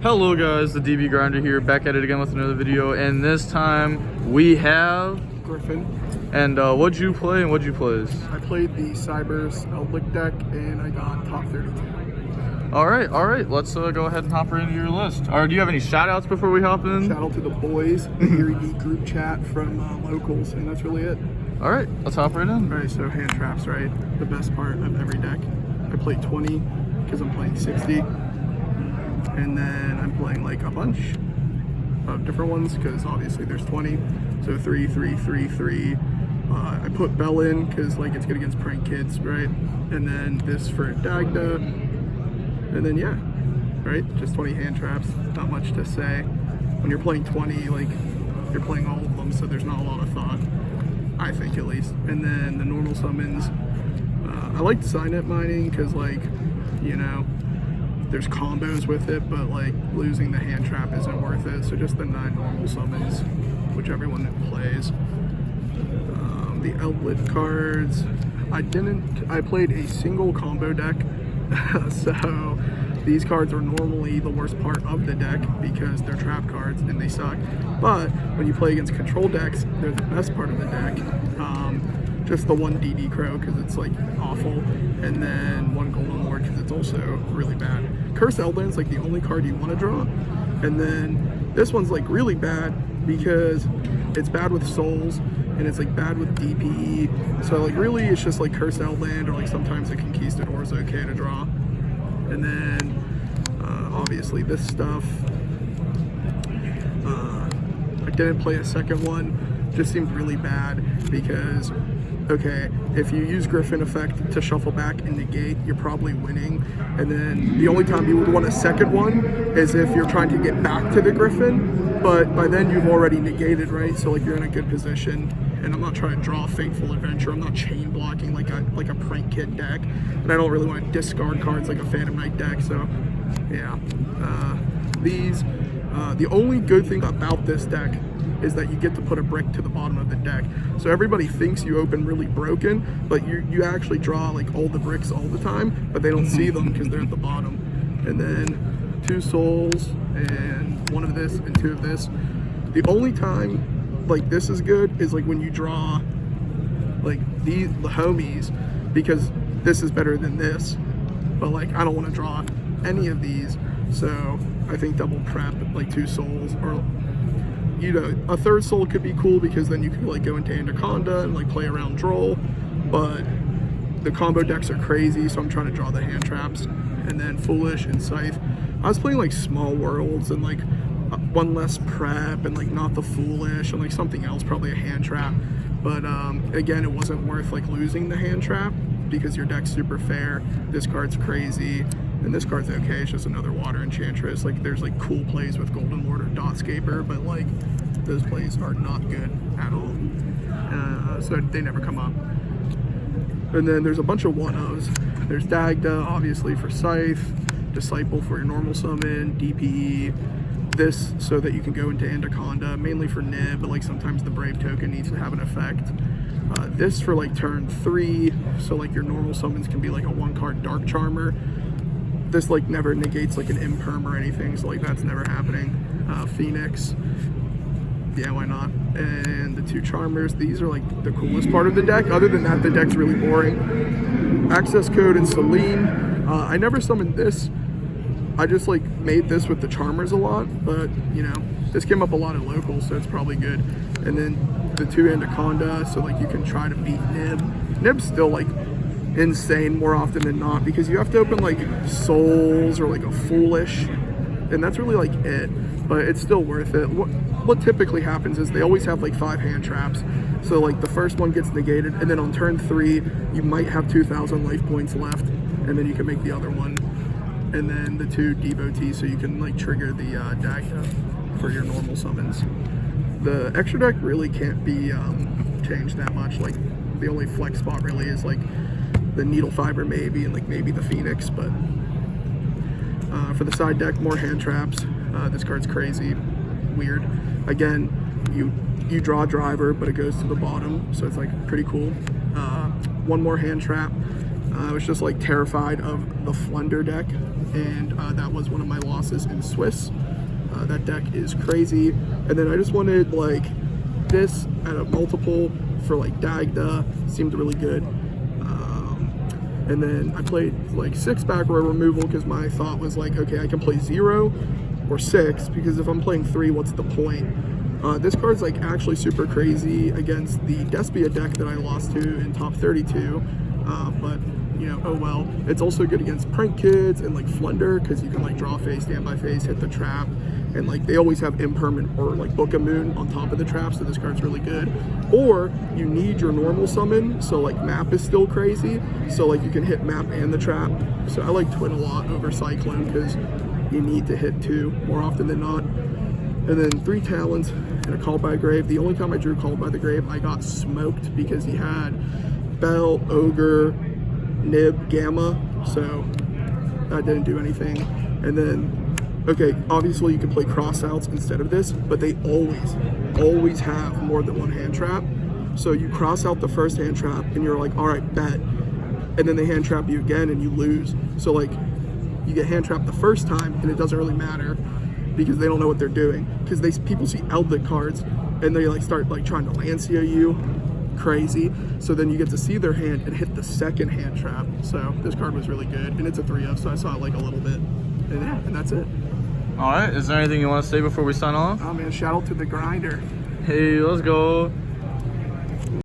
Hello guys, the DB Grinder here, back at it again with another video, and this time we have Griffin. And what'd you play and what'd you place? I played the Cyberse Eldlich deck and I got top 32. All right, let's go ahead and hop right into your list. All right, do you have any shout outs before we hop in? Shout out to the boys, the Erie Geek group chat from locals, and that's really it. All right, let's hop right in. All right, so hand traps, right? The best part of every deck. I play 20 because I'm playing 60. And then I'm playing like a bunch of different ones because obviously there's 20. So 3, 3, 3, 3. I put Bell in because like it's good against prank kids, right? And then this for Dagda. And then yeah, right? Just 20 hand traps. Not much to say. When you're playing 20, like you're playing all of them, so there's not a lot of thought. I think at least. And then the normal summons. I like Signet mining because like, you know, there's combos with it, but like losing the hand trap isn't worth it. So just the 9 normal summons, which everyone plays. The Eldlich cards. I played a single combo deck, so these cards are normally the worst part of the deck because they're trap cards and they suck. But when you play against control decks, they're the best part of the deck. Just the 1 DD Crow because it's like awful, and then 1 Golden Lord because it's also really bad. Curse Eldland's like the only card you want to draw, and then this one's like really bad because it's bad with souls and it's like bad with DPE. So like really it's just like Curse Eldland, or like sometimes a Conquistador is okay to draw. And then obviously this stuff. I didn't play a second one. Just seemed really bad because, okay, if you use Griffin effect to shuffle back and negate, you're probably winning. And then the only time you would want a second one is if you're trying to get back to the Griffin, but by then you've already negated, right? So like you're in a good position. And I'm not trying to draw a Fateful Adventure. I'm not chain blocking like a prank kid deck. And I don't really want to discard cards like a Phantom Knight deck. So yeah, the only good thing about this deck is that you get to put a brick to the bottom of the deck. So everybody thinks you open really broken, but you actually draw like all the bricks all the time, but they don't see them because they're at the bottom. And then 2 souls and 1 of this and 2 of this. The only time like this is good is like when you draw like the homies, because this is better than this. But like I don't want to draw any of these, so I think double prep like 2 souls, or you know, a 3rd soul could be cool because then you could like go into Anaconda and like play around Droll, but the combo decks are crazy, so I'm trying to draw the hand traps. And then Foolish and Scythe. I was playing like Small Worlds and like 1 less prep and like not the Foolish and like something else, probably a hand trap. But again, it wasn't worth like losing the hand trap because your deck's super fair. This card's crazy. And this card's okay, it's just another Water Enchantress. Like there's like cool plays with Golden Lord or Dotscaper, but like those plays are not good at all. So they never come up. And then there's a bunch of 1-ofs. There's Dagda, obviously for Scythe, Disciple for your normal summon, DPE, this so that you can go into Anaconda, mainly for Nib, but like sometimes the Brave token needs to have an effect. This for like turn 3, so like your normal summons can be like a 1-card Dark Charmer. This like never negates like an imperm or anything, so like that's never happening. Phoenix, yeah, why not? And the 2 Charmers, these are like the coolest part of the deck. Other than that, the deck's really boring. Access Code and Celine. I never summoned this. I just like made this with the Charmers a lot, but you know, this came up a lot at locals, so it's probably good. And then the 2 Anaconda, so like you can try to beat Nib. Nib's still like insane more often than not because you have to open like souls or like a Foolish, and that's really like it, but it's still worth it. What typically happens is they always have like 5 hand traps, so like the first one gets negated, and then on turn 3 you might have 2,000 life points left, and then you can make the other one, and then the 2 devotees, so you can like trigger the Dagda for your normal summons. The extra deck really can't be changed that much. Like the only flex spot really is like the Needle Fiber maybe, and like maybe the Phoenix, but for the side deck, more hand traps. This card's crazy, weird. Again, you draw a driver, but it goes to the bottom, so it's like pretty cool. 1 more hand trap. I was just like terrified of the Flunder deck and that was one of my losses in Swiss. That deck is crazy. And then I just wanted like this at a multiple for like Dagda, seemed really good. And then I played like 6 back row removal because my thought was like, okay, I can play 0 or 6 because if I'm playing 3, what's the point? This card's like actually super crazy against the Despia deck that I lost to in top 32, but you know, oh well. It's also good against Prank Kids and like Flunder because you can like draw face, stand by face, hit the trap, and like they always have Impermanent or like Book of Moon on top of the trap, so this card's really good. Or you need your normal summon, so like Map is still crazy, so like you can hit Map and the trap. So I like Twin a lot over Cyclone because you need to hit 2 more often than not. And then 3 Talons and a Called by Grave. The only time I drew Called by the Grave, I got smoked because he had Bell, Ogre, Nib, Gamma, so that didn't do anything. And then, okay, obviously you can play cross-outs instead of this, but they always have more than 1 hand trap. So you cross out the first hand trap and you're like, all right, bet. And then they hand trap you again and you lose. So like, you get hand trapped the first time and it doesn't really matter because they don't know what they're doing. Because people see Eldlich cards and they like start like trying to Lancia you. Crazy. So then you get to see their hand and hit the second hand trap. So this card was really good, and it's a 3-of, so I saw it like a little bit, and yeah, and that's it. All right, is there anything you want to say before we sign off? Oh man, shout out to the grinder. Hey, let's go.